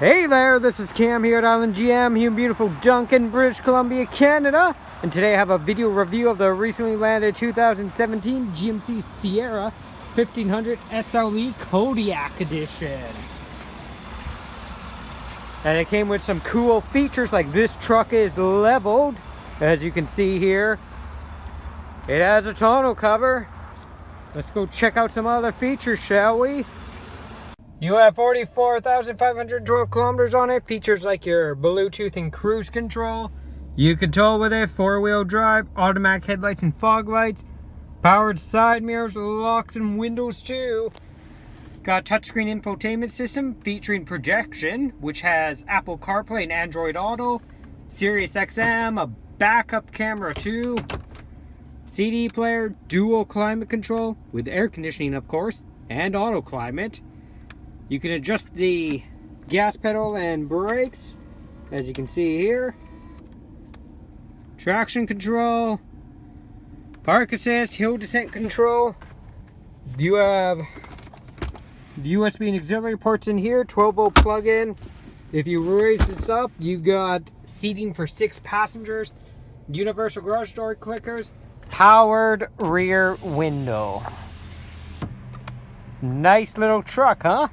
Hey there, this is Cam here at Island GM here in beautiful Duncan, British Columbia, Canada. And today I have a video review of the recently landed 2017 GMC Sierra 1500 SLE Kodiak Edition. And it came with some cool features like this truck is leveled, as you can see here. It has a tonneau cover. Let's go check out some other features, shall we? You have 44,512 kilometers on it. Features like your Bluetooth and cruise control. You can tow with it, 4-wheel drive, automatic headlights and fog lights, powered side mirrors, locks and windows too. Got touchscreen infotainment system featuring projection, which has Apple Carplay and Android Auto, Sirius XM, a backup camera too, CD player, dual climate control with air conditioning of course, and auto climate. You can adjust the gas pedal and brakes, as you can see here. Traction control, park assist, hill descent control. You have the USB and auxiliary ports in here, 12-volt plug-in. If you raise this up, you got seating for 6 passengers, universal garage door clickers, powered rear window. Nice little truck, huh?